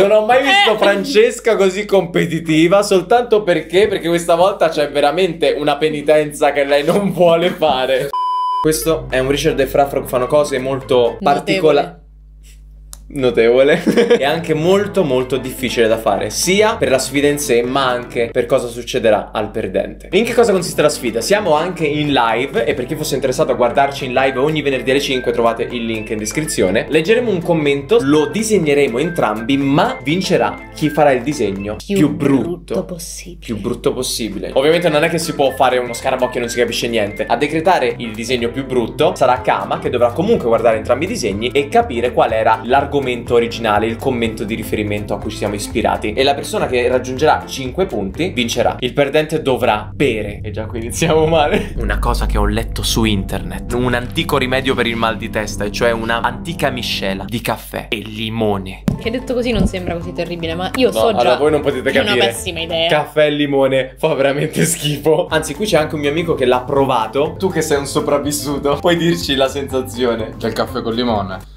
Non ho mai visto Francesca così competitiva, soltanto perché questa volta c'è veramente una penitenza che lei non vuole fare. Questo è un Richard e Frafro che fanno cose molto particolari. Notevole. E anche molto molto difficile da fare, sia per la sfida in sé ma anche per cosa succederà al perdente. In che cosa consiste la sfida? Siamo anche in live e per chi fosse interessato a guardarci in live ogni venerdì alle 5 trovate il link in descrizione. Leggeremo un commento, lo disegneremo entrambi, ma vincerà chi farà il disegno più brutto possibile. Più brutto possibile. Ovviamente non è che si può fare uno scarabocchio e non si capisce niente. A decretare il disegno più brutto sarà Kama, che dovrà comunque guardare entrambi i disegni e capire qual era l'argomento originale, il commento di riferimento a cui ci siamo ispirati. E la persona che raggiungerà 5 punti vincerà. Il perdente dovrà bere. E già qui iniziamo male. Una cosa che ho letto su internet, un antico rimedio per il mal di testa, e cioè una antica miscela di caffè e limone. Che detto così non sembra così terribile, ma io so già. Allora voi non potete capire. È una pessima idea. Caffè e limone fa veramente schifo. Anzi, qui c'è anche un mio amico che l'ha provato. Tu che sei un sopravvissuto, puoi dirci la sensazione? C'è il caffè con limone.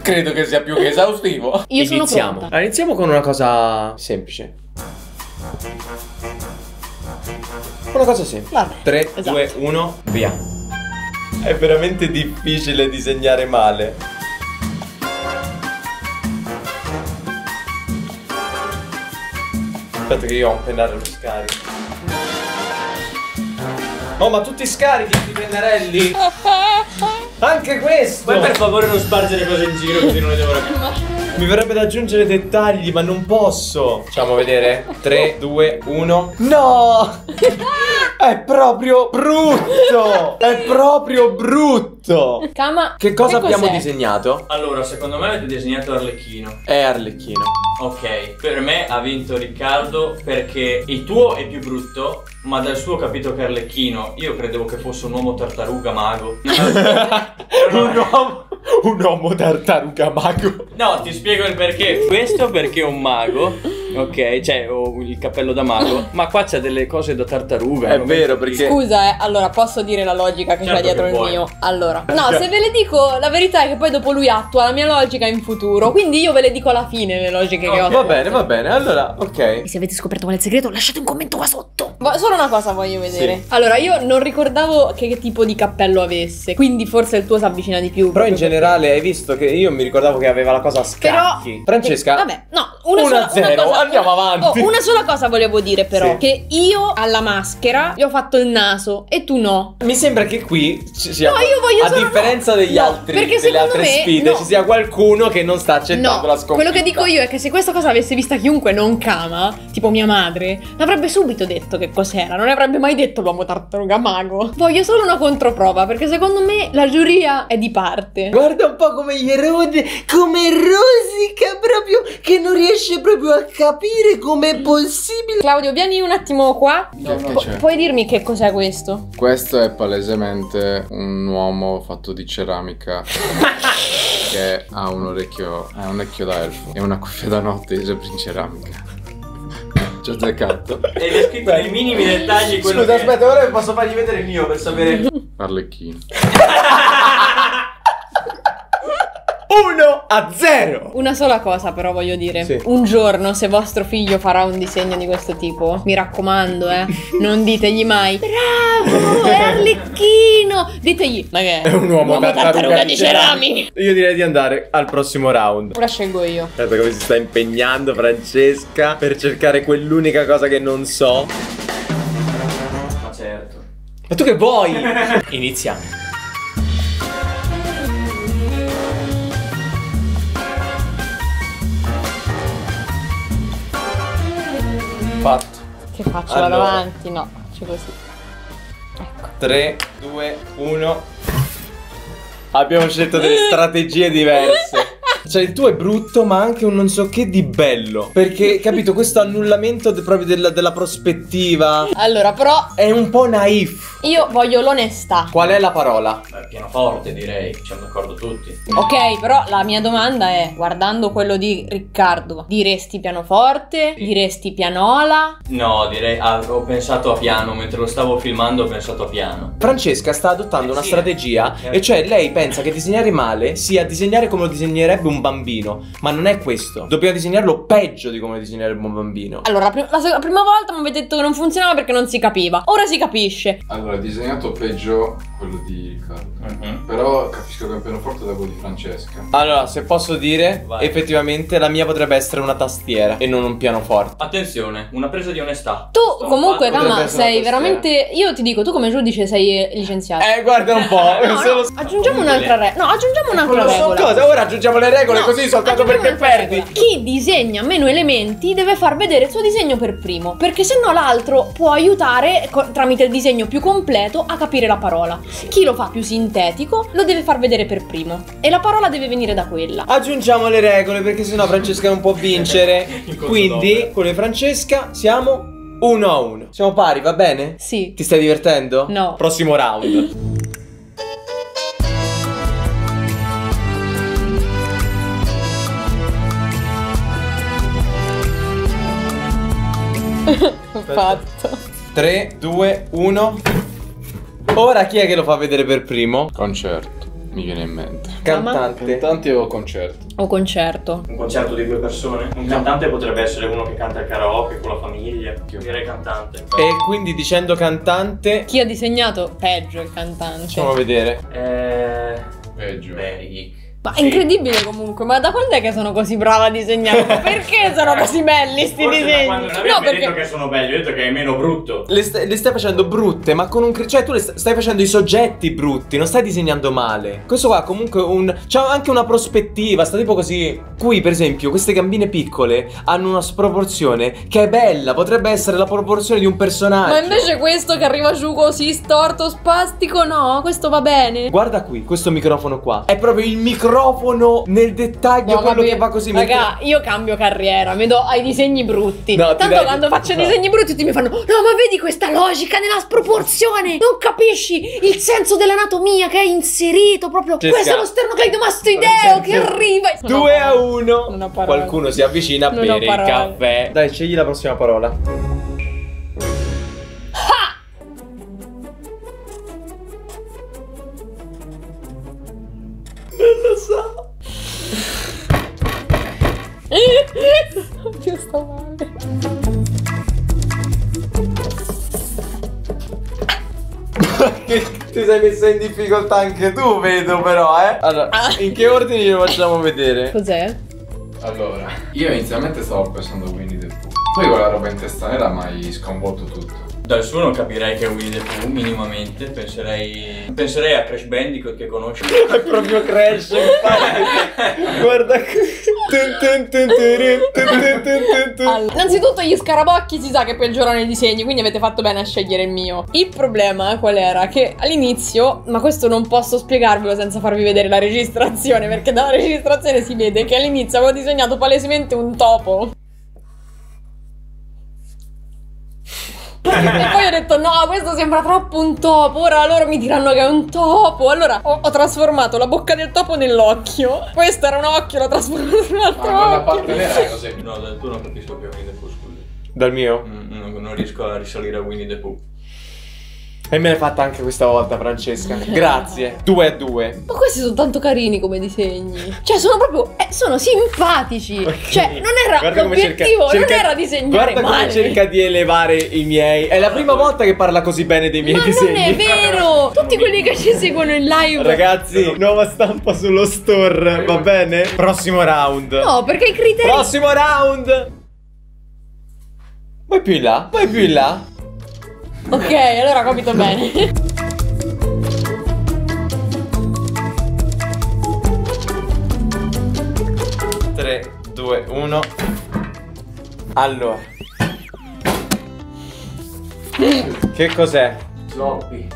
Credo che sia più che esaustivo. Io sono pronta. Allora, iniziamo con una cosa semplice. Una cosa semplice. Vabbè, 3, esatto. 2, 1, via. È veramente difficile disegnare male. Aspetta che io ho un pennarello allo scarico. Oh, ma tutti scarichi i pennarelli. Anche questo. Poi per favore non spargere cose in giro così non le devo raccontare. Mi verrebbe da aggiungere dettagli, ma non posso. Facciamo vedere. 3, 2, 1. No! È proprio brutto! È proprio brutto! Kama, Che cosa abbiamo cos'è? disegnato? Allora, secondo me avete disegnato Arlecchino. È Arlecchino. Ok, per me ha vinto Riccardo perché il tuo è più brutto, ma dal suo ho capito che Arlecchino, io credevo che fosse un uomo tartaruga mago. Un uomo tartaruga mago. No, ti spiego il perché. Questo perché è un mago, ok, cioè ho il cappello da mago, ma qua c'è delle cose da tartaruga. È vero, perché Scusa, allora posso dire la logica che Certo c'è dietro che il puoi. mio? Allora, no, se ve le dico, la verità è che poi dopo lui attua la mia logica in futuro. Quindi io ve le dico alla fine le logiche che ho. va bene, allora, ok. E se avete scoperto qual è il segreto, lasciate un commento qua sotto. Solo una cosa voglio vedere. Sì. Allora, io non ricordavo che tipo di cappello avesse, quindi forse il tuo si avvicina di più. Però in proprio generale hai visto che io mi ricordavo che aveva la cosa a scacchi. Però Francesca? Vabbè, no, una 1-0, cosa, andiamo avanti. Una sola cosa volevo dire però, Sì. che io alla maschera gli ho fatto il naso e tu no. Mi sembra che qui ci sia, No, io voglio a solo- differenza degli no, altri, perché delle secondo altre me, sfide, no. ci sia qualcuno che non sta accettando la No, sconfitta. quello che dico io è che se questa cosa avesse vista chiunque non Kama, tipo mia madre, l'avrebbe subito detto che cos'era, non avrebbe mai detto l'uomo tartaruga mago. Voglio solo una controprova, perché secondo me la giuria è di parte. Guarda un po' come gli erode, come rosica proprio, che non riesce proprio a capire com'è possibile. Claudio, vieni un attimo qua. Che c'è? Puoi dirmi che cos'è questo? Questo è palesemente un uomo fatto di ceramica che ha un orecchio da elfo e una cuffia da notte sempre in ceramica. Ci ho azzeccato. Ed è scritto nei minimi dettagli quello Scusa, che... aspetta, ora posso fargli vedere il mio per sapere. Arlecchino. 1-0. Una sola cosa però voglio dire. Sì. Un giorno se vostro figlio farà un disegno di questo tipo, mi raccomando, non ditegli mai bravo, è Arlecchino. Ditegli, ma che È un uomo tartaruga di ceramica. Io direi di andare al prossimo round. Ora scelgo io. Guarda come si sta impegnando Francesca per cercare quell'unica cosa che non so. Ma certo. Ma tu che vuoi? Iniziamo. Fatto. Che faccio? Allora. Vado avanti? No, faccio così. Ecco. 3, 2, 1. Abbiamo scelto delle strategie diverse. Cioè il tuo è brutto, ma anche un non so che di bello. Perché, capito, questo annullamento proprio della prospettiva Allora, però è un po' naif. io voglio l'onestà. Qual è la parola? Beh, pianoforte direi, siamo d'accordo tutti. Ok, però la mia domanda è, guardando quello di Riccardo, diresti pianoforte? Sì. Diresti pianola? No, direi, ho pensato a piano, mentre lo stavo filmando ho pensato a piano. Francesca sta adottando una Sì. strategia, e cioè lei pensa che disegnare male sia disegnare come lo disegnerebbe un bambino. Ma non è questo. Dobbiamo disegnarlo peggio di come disegnerebbe un bambino. Allora, la prima volta mi avete detto che non funzionava perché non si capiva. Ora si capisce. Allora, ho disegnato peggio quello di Riccardo. Però capisco che è un pianoforte da quello di Francesca. Allora, se posso dire, Vai. effettivamente la mia potrebbe essere una tastiera e non un pianoforte. Attenzione, una presa di onestà. Tu Sto comunque, fatto- Potrebbe Kama, essere una sei tastiera. veramente... Io ti dico, tu come giudice sei licenziato. Guarda un po'. No, se lo- aggiungiamo un'altra regola. No, aggiungiamo un'altra Non so regola. cosa, ora aggiungiamo le regole No, così soltanto aggiungiamo perché un'altra perdi. regola. Chi disegna meno elementi deve far vedere il suo disegno per primo, perché se no l'altro può aiutare tramite il disegno più completo a capire la parola. Chi lo fa più sintetico lo deve far vedere per primo e la parola deve venire da quella. Aggiungiamo le regole perché sennò Francesca non può vincere. Il corso Quindi, d'opera. con le Francesca siamo 1-1. Siamo pari, va bene? Sì. Ti stai divertendo? No. Prossimo round. Fatto. 3, 2, 1. Ora chi è che lo fa vedere per primo? Concerto, mi viene in mente. Cantante. Cantanti o concerto? O concerto. Un concerto di 2 persone? Un cantante potrebbe essere uno che canta il karaoke con la famiglia. Io direi cantante. E quindi dicendo cantante, Chi ha disegnato peggio il cantante. facciamo vedere. Peggio. Beh, Ma è incredibile comunque, ma da quando è che sono così brava a disegnare? Perché sono così belli sti forse da disegni? quando non No, abbiamo detto perché che sono belli, ho detto che è meno brutto. Le stai facendo brutte, ma con un cioè tu stai facendo i soggetti brutti, non stai disegnando male. Questo qua comunque c'ha anche una prospettiva, sta tipo così. Qui, per esempio, queste gambine piccole hanno una sproporzione che è bella, potrebbe essere la proporzione di un personaggio. Ma invece questo che arriva giù così storto, spastico, no, questo va bene. Guarda qui, questo microfono qua. È proprio il microfono nel dettaglio, No, quello vabbè, che va così. raga, io cambio carriera, mi do ai disegni brutti. No, ti Tanto dai- quando faccio no. disegni brutti tutti mi fanno: no, ma vedi questa logica nella sproporzione? Non capisci il senso dell'anatomia che è inserito proprio. Francesca. Questo è lo sternocleidomastoideo che arriva. 2-1. Non ho parole. Qualcuno si avvicina a Non bere ho il parole. caffè. Dai, scegli la prossima parola. Io sto male. Ti sei messa in difficoltà anche tu, vedo però, eh. Allora, in che ordine lo facciamo vedere? Cos'è? Allora, io inizialmente stavo pensando a Winnie the Pooh. Poi quella roba in testa nera mi hai sconvolto tutto. Dal suo non capirei che è Winnie the Pooh minimamente. Penserei a Crash Bandicoot che conosci. È proprio Crash, infatti. Guarda qui. Allora, innanzitutto gli scarabocchi si sa che peggiorano i disegni, quindi avete fatto bene a scegliere il mio. Il problema qual era? Che all'inizio, ma questo non posso spiegarvelo senza farvi vedere la registrazione, perché dalla registrazione si vede che all'inizio avevo disegnato palesemente un topo. E poi ho detto no, questo sembra troppo un topo. Ora loro mi diranno che è un topo. Allora ho trasformato la bocca del topo nell'occhio. Questo era un occhio, l'ho trasformato in un altro Ma quella occhio. parte nera è così. No, dal tuo non capisco più Winnie the Pooh, scusi. Dal mio? Non riesco a risalire a Winnie the Pooh. E me l'hai fatta anche questa volta, Francesca. Grazie. 2-2. Ma questi sono tanto carini come disegni. Cioè sono proprio sono simpatici. Cioè non era Guarda come l'obiettivo, cerca- non era disegnare Guarda come male. cerca di elevare i miei. È la prima volta che parla così bene dei miei Ma disegni. non è vero. Tutti quelli che ci seguono in live. Ragazzi, nuova stampa sullo store, va bene? Prossimo round. No, perché i criteri. Prossimo round. Vai più in là, vai più in là. Ok, allora ho capito bene. 3, 2, 1. Allora. Che cos'è? Sloppy.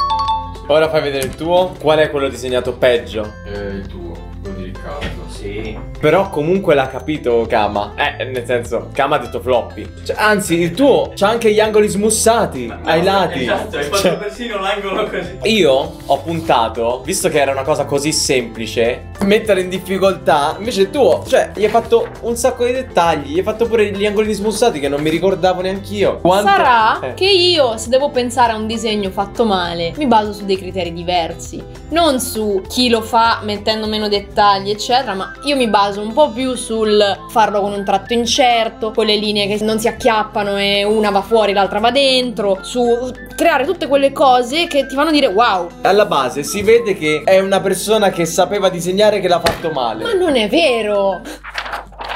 Ora fai vedere il tuo. Qual è quello disegnato peggio? Il tuo. Quello di Riccardo. Sì. Però comunque l'ha capito Kama. Nel senso, Kama ha detto floppy. Cioè, anzi, il tuo c'ha anche gli angoli smussati ai lati. Esatto, hai fatto Cioè, persino l'angolo così. io ho puntato, visto che era una cosa così semplice, mettere in difficoltà. Invece il tuo, cioè, gli hai fatto un sacco di dettagli. Gli hai fatto pure gli angoli smussati che non mi ricordavo neanch'io. Sarà Eh. che io, se devo pensare a un disegno fatto male, mi baso su dei criteri diversi. Non su chi lo fa mettendo meno dettagli, eccetera, ma io mi baso un po' più sul farlo con un tratto incerto, con le linee che non si acchiappano e una va fuori, l'altra va dentro, su creare tutte quelle cose che ti fanno dire wow. Alla base si vede che è una persona che sapeva disegnare che l'ha fatto male. Ma non è vero!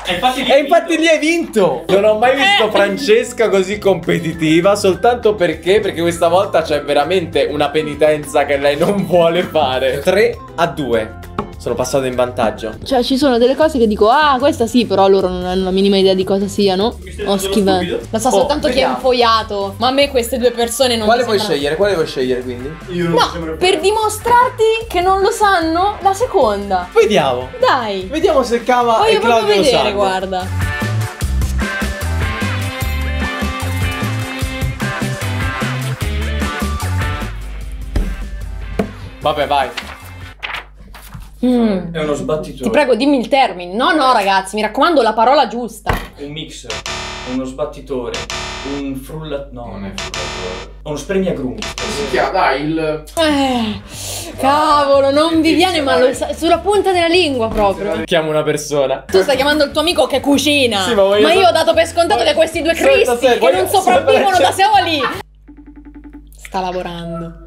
E infatti lì hai vinto. Non ho mai visto Francesca così competitiva. Soltanto perché questa volta c'è veramente una penitenza che lei non vuole fare. 3-2. Sono passato in vantaggio. Cioè, ci sono delle cose che dico, ah, questa sì, però loro non hanno la minima idea di cosa siano. Mi stai Ho dicendo schivato. stupido? Lo sa soltanto chi è vediamo. infoiato. Ma a me queste due persone non Quale mi vuoi sembrano- scegliere? Quale vuoi scegliere quindi? Io non mi No, sembra per dimostrarti che non lo sanno, la seconda. Vediamo. Dai. Vediamo se Kama Voglio e proprio Claudio lo vedere, sanno. guarda. Vabbè, vai. È uno sbattitore. Ti prego, dimmi il termine. No, no, ragazzi, mi raccomando, la parola giusta. Un mixer. Uno sbattitore. Un frullatore. No. Non è frullatore. Uno spremiagrumi. Si chiama, dai, il... Cavolo, non vi viene, ma lo sa- sulla punta della lingua proprio. Chiamo una persona. Tu stai chiamando il tuo amico che cucina. Sì, ma voglio io sa- ho dato per scontato che questi due Aspetta, cristi aspetta, che voglio non sopravvivono sapere- da soli. Sta lavorando.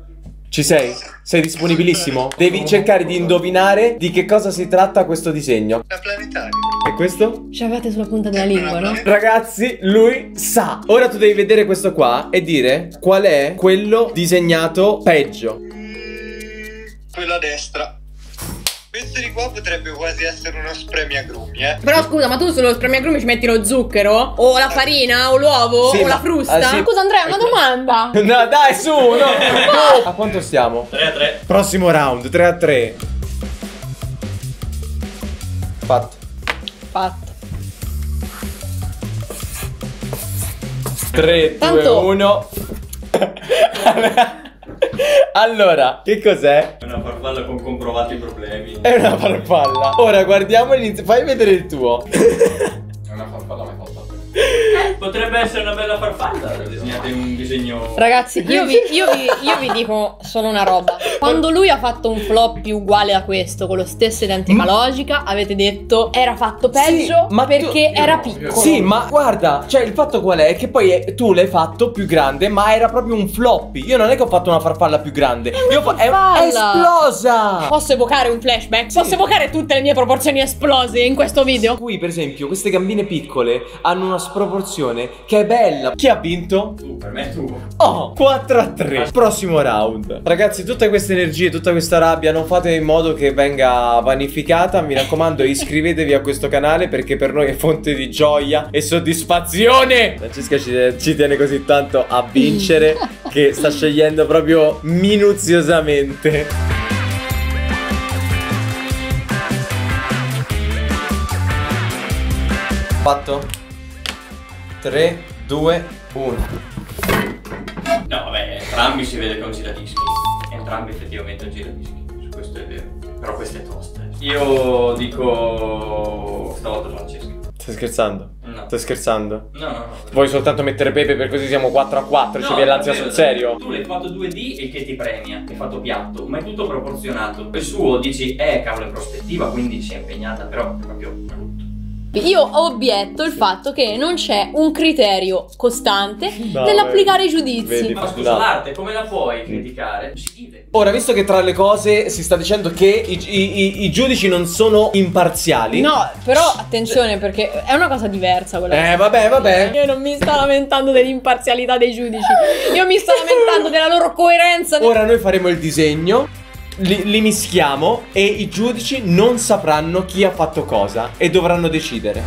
Ci sei? Sei disponibilissimo? Devi cercare di indovinare di che cosa si tratta questo disegno. La planetaria. E questo? Ce l'avete sulla punta della lingua, no? Ragazzi, lui sa. Ora tu devi vedere questo qua e dire qual è quello disegnato peggio. Quello a destra. Questo di qua potrebbe quasi essere uno spremiagrumi, Però scusa, ma tu sullo spremiagrumi ci metti lo zucchero? O la farina? O l'uovo? Sì, o la ma- frusta? sì. Scusa Andrea, una domanda. No, dai, su, no. A quanto stiamo? 3-3. Prossimo round, 3-3. Fatto. Fatto. 3, 2, Tanto- 1. Allora, che cos'è? È una farfalla con comprovati problemi. È una farfalla. Ora guardiamo l'inizio. Fai vedere il tuo. È una farfalla mai fatta. Potrebbe essere una bella farfalla disegnata in un disegno. Ragazzi, io vi dico solo una roba. Quando lui ha fatto un flop più uguale a questo, con lo stesso identica logica, avete detto era fatto peggio Sì, ma perché tu- era io no, piccolo. Sì, ma guarda, cioè il fatto qual è? Che poi tu l'hai fatto più grande, ma era proprio un floppy. Io non è che ho fatto una farfalla più grande. Io è farfalla. esplosa. Posso evocare un flashback? Posso evocare tutte le mie proporzioni esplose in questo video? Qui, per esempio, queste gambine piccole hanno una sproporzione che è bella. Chi ha vinto? Tu, per me è tu. Oh, 4-3. Prossimo round. Ragazzi, tutte queste energie, tutta questa rabbia, non fate in modo che venga vanificata. Mi raccomando, iscrivetevi a questo canale perché per noi è fonte di gioia e soddisfazione. Francesca ci tiene così tanto a vincere che sta scegliendo proprio minuziosamente. Fatto? 3, 2, 1. No, vabbè, entrambi si vede che è un giradischi. Entrambi effettivamente un giradischi. Su questo è vero. Però questa è tosta. Io dico stavolta Francesca. Stai scherzando? No. Stai scherzando? No. Vuoi soltanto mettere Pepe per così siamo 4-4? Ci viene l'ansia sul serio? Tu l'hai fatto 2D e che ti premia, hai fatto piatto, ma è tutto proporzionato. Il suo dici, cavolo, in prospettiva, quindi si è impegnata, però è proprio brutto. Io obietto il fatto che non c'è un criterio costante No, nell'applicare i vedi. giudizi. Ma scusa, No. l'arte come la puoi criticare? Si vive. Ora, visto che tra le cose si sta dicendo che i giudici non sono imparziali. No, però attenzione perché è una cosa diversa quella. Vabbè. Io non mi sto lamentando dell'imparzialità dei giudici. Io mi sto lamentando della loro coerenza. Ora noi faremo il disegno. Li mischiamo e i giudici non sapranno chi ha fatto cosa e dovranno decidere.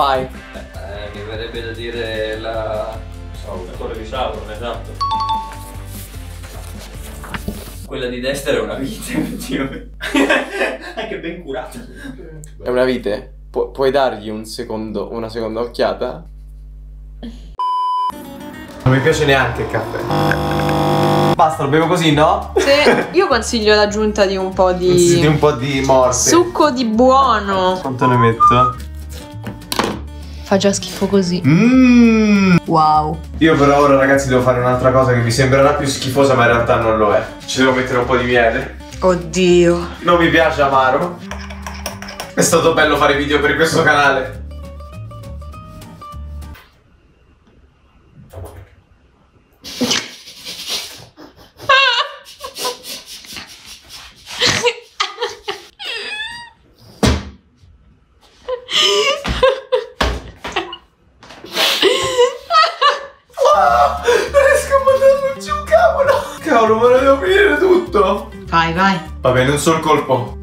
Vai. Mi verrebbe da dire la... Quella di Sauron, esatto. Quella di destra è una vite, effettivamente. Anche ben curata. È una vite? Puoi dargli una seconda occhiata? Non mi piace neanche il caffè. Basta, lo bevo così, no? Sì, io consiglio l'aggiunta di un po' di... Sì, un po' di morte. succo di buono. Quanto ne metto? Fa già schifo così. Wow. Io però ora, ragazzi, devo fare un'altra cosa che vi sembrerà più schifosa, ma in realtà non lo è. Ci devo mettere un po' di miele. Oddio. Non mi piace amaro. È stato bello fare video per questo canale. Non riesco a mandarlo giù, cavolo. Cavolo, me lo devo finire tutto. Vai, vai. Va bene, un solo colpo.